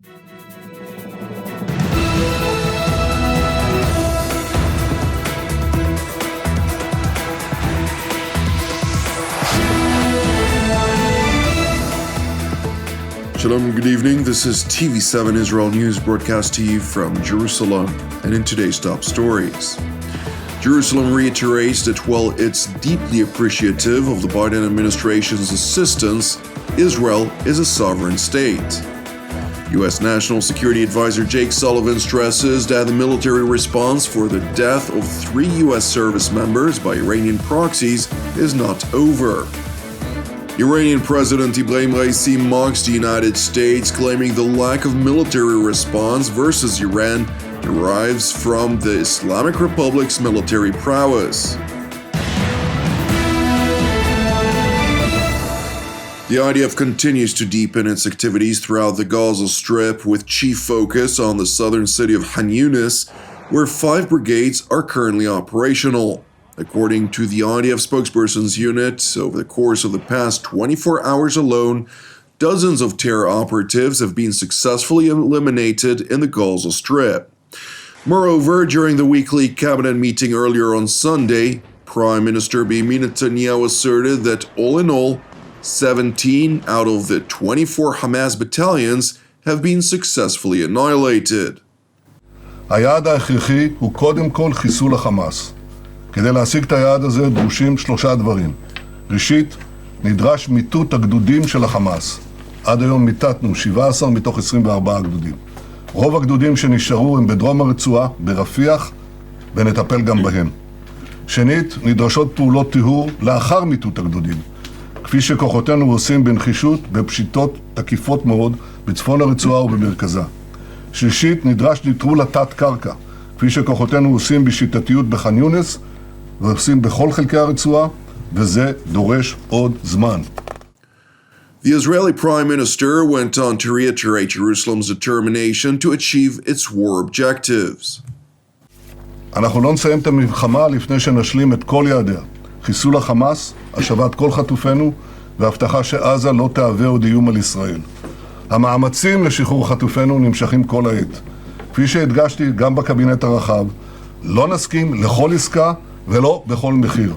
Shalom, good evening. This is TV7 Israel News broadcast to you from Jerusalem. And in today's top stories, Jerusalem reiterates that while it's deeply appreciative of the Biden administration's assistance, Israel is a sovereign state. U.S. National Security Advisor Jake Sullivan stresses that the military response for the death of 3 U.S. service members by Iranian proxies is not over. Iranian President Ibrahim Raisi mocks the United States, claiming the lack of military response versus Iran derives from the Islamic Republic's military prowess. The IDF continues to deepen its activities throughout the Gaza Strip, with chief focus on the southern city of Khan Younis, where 5 brigades are currently operational. According to the IDF spokesperson's unit, over the course of the past 24 hours alone, dozens of terror operatives have been successfully eliminated in the Gaza Strip. Moreover, during the weekly cabinet meeting earlier on Sunday, Prime Minister Benjamin Netanyahu asserted that all in all, 17 out of the 24 Hamas battalions have been successfully annihilated. היעד ההכרחי הוא קודם כל חיסול החמאס. כדי להשיג את היעד הזה דרושים 3 דברים. ראשית, נדרש מיטוט הגדודים של החמאס. עד היום מיטטנו 17 מתוך 24 גדודים. רוב הגדודים שנשארו הם בדרום הרצועה, ברפיח, ונטפל גם בהם. שנית, נדרשות פעולות טיהור לאחר מיטוט הגדודים, כפי שכוחותינו עושים בנחישות בפשיטות תקיפות מאוד בצפון הרצועה ובמרכזה. שלישית, נדרש נטרול התת קרקע, כפי שכוחותינו עושים בשיטתיות בח'אן יונס, ועושים בכל חלקי הרצועה, וזה דורש עוד זמן. The Israeli Prime Minister went on to reiterate Jerusalem's determination to achieve its war objectives. אנחנו לא נסיים את המלחמה לפני שנשלים את כל יעדיה. חיסול החמאס, השבת כל חטופינו, והבטחה שעזה לא תהווה עוד איום על ישראל. המאמצים לשחרור חטופינו נמשכים כל העת. כפי שהדגשתי גם בקבינט הרחב, לא נסכים לכל עסקה ולא בכל מחיר.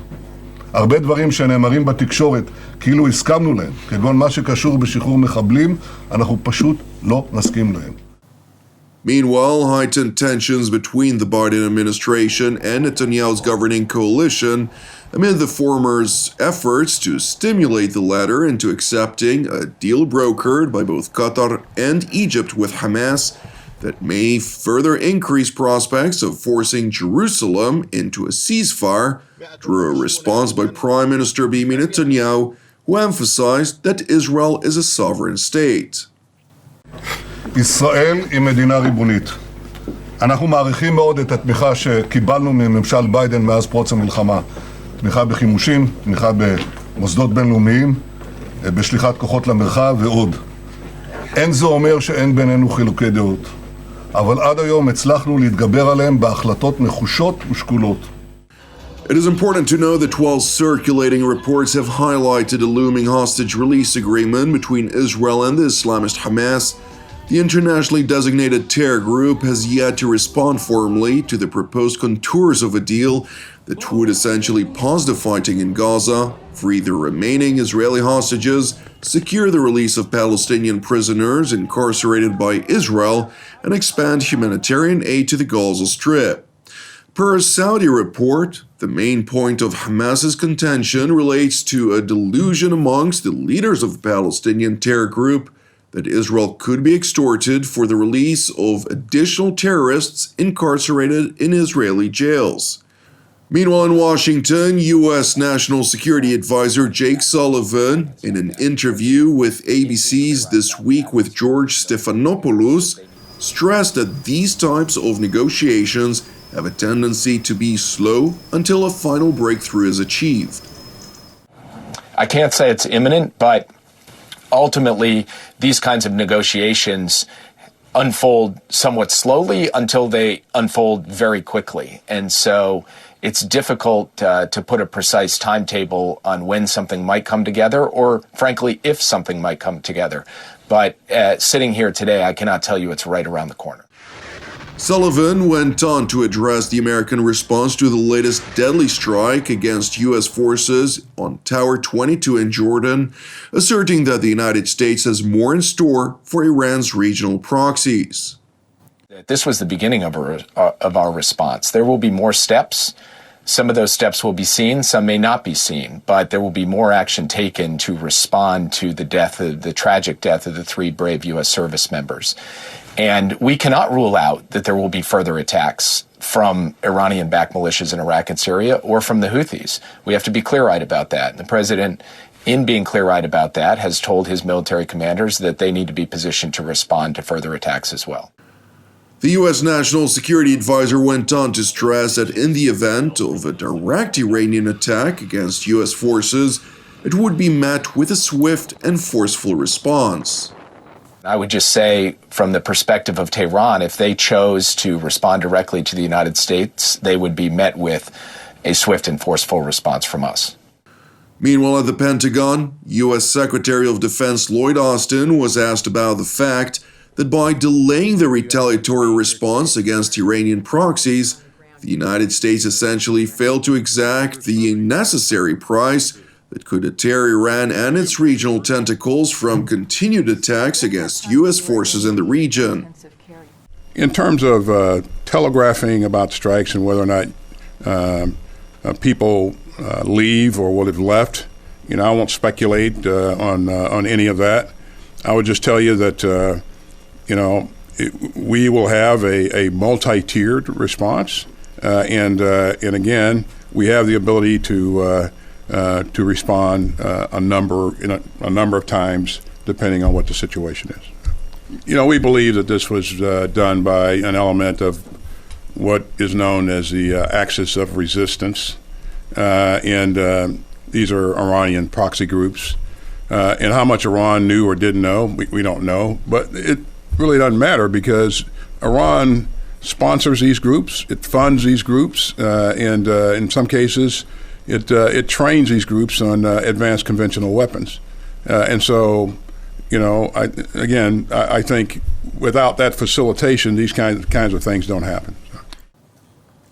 הרבה דברים שנאמרים בתקשורת כאילו הסכמנו להם, כגון מה שקשור בשחרור מחבלים, אנחנו פשוט לא נסכים להם. Meanwhile, heightened tensions between the Biden administration and Netanyahu's governing coalition amid the former's efforts to stimulate the latter into accepting a deal brokered by both Qatar and Egypt with Hamas that may further increase prospects of forcing Jerusalem into a ceasefire, drew a response by Prime Minister Benjamin Netanyahu, who emphasized that Israel is a sovereign state. ישראל היא מדינה ריבונית. אנחנו מעריכים מאוד את התמיכה שקיבלנו מממשל ביידן מאז פרוץ המלחמה. תמיכה בחימושים, תמיכה במוסדות בינלאומיים, בשליחת כוחות למרחב ועוד. אין זה אומר שאין בינינו חילוקי דעות. אבל עד היום הצלחנו להתגבר עליהם בהחלטות נחושות ושקולות. It is important to know that while circulating reports have highlighted a looming hostage release agreement between Israel and the Islamist Hamas, the internationally designated terror group has yet to respond formally to the proposed contours of a deal that would essentially pause the fighting in Gaza, free the remaining Israeli hostages, secure the release of Palestinian prisoners incarcerated by Israel, and expand humanitarian aid to the Gaza Strip. Per a Saudi report, the main point of Hamas's contention relates to a delusion amongst the leaders of the Palestinian terror group that Israel could be extorted for the release of additional terrorists incarcerated in Israeli jails. Meanwhile, in Washington, U.S. National Security Advisor Jake Sullivan, in an interview with ABC's This Week with George Stephanopoulos, stressed that these types of negotiations have a tendency to be slow until a final breakthrough is achieved. I can't say it's imminent, but ultimately these kinds of negotiations unfold somewhat slowly until they unfold very quickly. And so it's difficult to put a precise timetable on when something might come together, or frankly, if something might come together. But sitting here today, I cannot tell you it's right around the corner. Sullivan went on to address the American response to the latest deadly strike against U.S. forces on Tower 22 in Jordan, asserting that the United States has more in store for Iran's regional proxies. This was the beginning of our response. There will be more steps. Some of those steps will be seen, some may not be seen, but there will be more action taken to respond to the tragic death of the 3 brave U.S. service members. And we cannot rule out that there will be further attacks from Iranian-backed militias in Iraq and Syria or from the Houthis. We have to be clear-eyed about that. And the president, in being clear-eyed about that, has told his military commanders that they need to be positioned to respond to further attacks as well. The U.S. National Security Advisor went on to stress that in the event of a direct Iranian attack against U.S. forces, it would be met with a swift and forceful response. I would just say, from the perspective of Tehran, if they chose to respond directly to the United States, they would be met with a swift and forceful response from us. Meanwhile, at the Pentagon, U.S. Secretary of Defense Lloyd Austin was asked about the fact that by delaying the retaliatory response against Iranian proxies, the United States essentially failed to exact the necessary price that could deter Iran and its regional tentacles from continued attacks against U.S. forces in the region. In terms of telegraphing about strikes and whether or not people leave or will have left, I won't speculate on any of that. I would just tell you that we will have a multi-tiered response, and again, we have the ability to respond a number of times depending on what the situation is. We believe that this was done by an element of what is known as the axis of resistance, and these are Iranian proxy groups. And how much Iran knew or didn't know, we don't know, but it really doesn't matter because Iran sponsors these groups, it funds these groups, and in some cases it trains these groups on advanced conventional weapons. And so, I think without that facilitation, these kinds of things don't happen.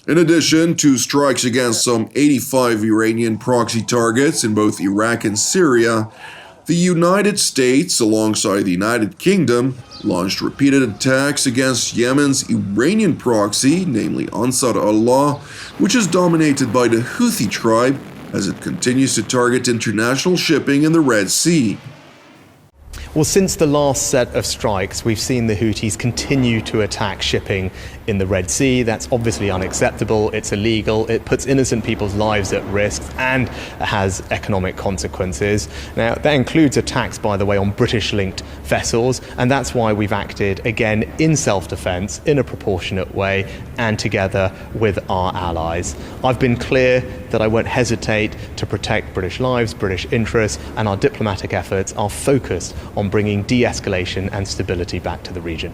In addition to strikes against some 85 Iranian proxy targets in both Iraq and Syria, the United States, alongside the United Kingdom, launched repeated attacks against Yemen's Iranian proxy, namely Ansar Allah, which is dominated by the Houthi tribe as it continues to target international shipping in the Red Sea. Well, since the last set of strikes, we've seen the Houthis continue to attack shipping in the Red Sea. That's obviously unacceptable, it's illegal, it puts innocent people's lives at risk and has economic consequences. Now, that includes attacks, by the way, on British-linked vessels, and that's why we've acted, again, in self-defence, in a proportionate way, and together with our allies. I've been clear that I won't hesitate to protect British lives, British interests, and our diplomatic efforts are focused on bringing de-escalation and stability back to the region.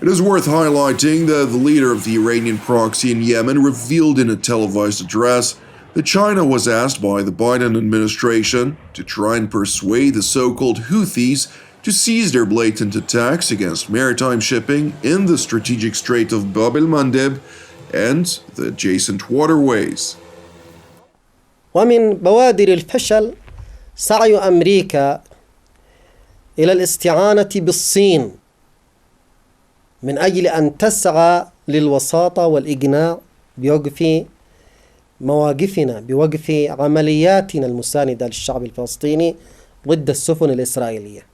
It is worth highlighting that the leader of the Iranian proxy in Yemen revealed in a televised address that China was asked by the Biden administration to try and persuade the so-called Houthis to cease their blatant attacks against maritime shipping in the strategic Strait of Bab el-Mandeb and the adjacent waterways. ومن بوادر الفشل سعي أمريكا إلى الاستعانة بالصين من أجل أن تسعى للوساطة والإقناع بوقف مواقفنا بوقف عملياتنا المساندة للشعب الفلسطيني ضد السفن الإسرائيلية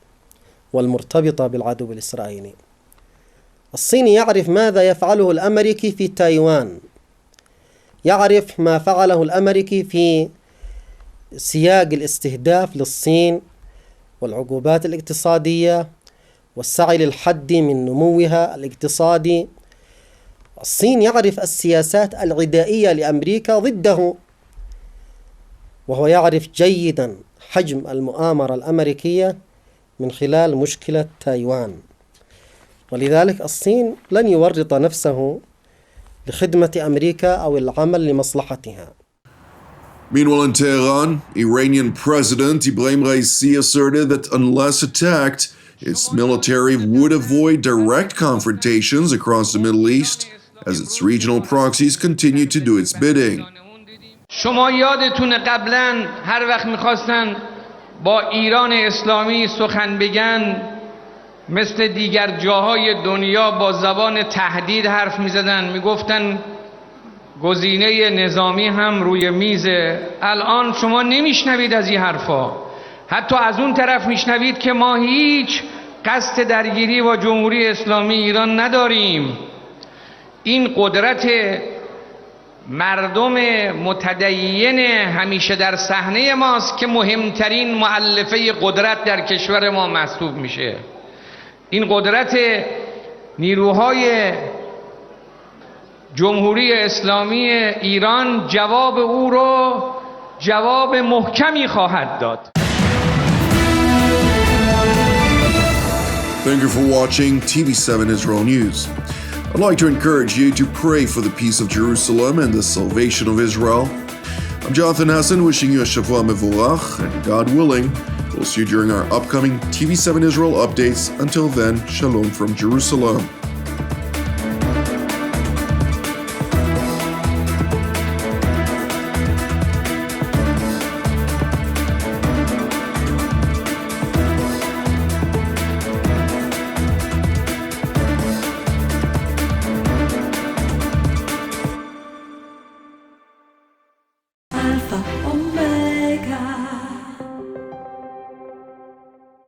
والمرتبطة بالعدو الإسرائيلي. الصين يعرف ماذا يفعله الأمريكي في تايوان، يعرف ما فعله الأمريكي في سياق الاستهداف للصين والعقوبات الاقتصادية والسعي للحد من نموها الاقتصادي. الصين يعرف السياسات العدائية لأمريكا ضده، وهو يعرف جيدا حجم المؤامرة الأمريكية من خلال مشكلة تايوان، ولذلك الصين لن يورط نفسه لخدمة أمريكا أو العمل لمصلحتها. Meanwhile, in Tehran, Iranian President Ibrahim Raisi asserted that unless attacked, Its military would avoid direct confrontations across the Middle East as its regional proxies continue to do its bidding. شما یادتونه قبلا هر وقت میخواستن با ایران اسلامی سخن بگن مثل دیگر جاهای دنیا با زبان تهدید حرف میزدن، میگفتن گزینه نظامی هم روی میزه. الان شما نمیشنوید از این حرفا، حتی از اون طرف میشنوید که ما هیچ قصد درگیری با جمهوری اسلامی ایران نداریم. این قدرت مردم متدین همیشه در صحنه ماست که مهمترین مؤلفه قدرت در کشور ما محسوب میشه. این قدرت نیروهای جمهوری اسلامی ایران جواب او رو جواب محکمی خواهد داد. Thank you for watching TV7 Israel News. I'd like to encourage you to pray for the peace of Jerusalem and the salvation of Israel. I'm Jonathan Hassan, wishing you a Shavua Mevorach, and God willing, we'll see you during our upcoming TV7 Israel updates. Until then, Shalom from Jerusalem.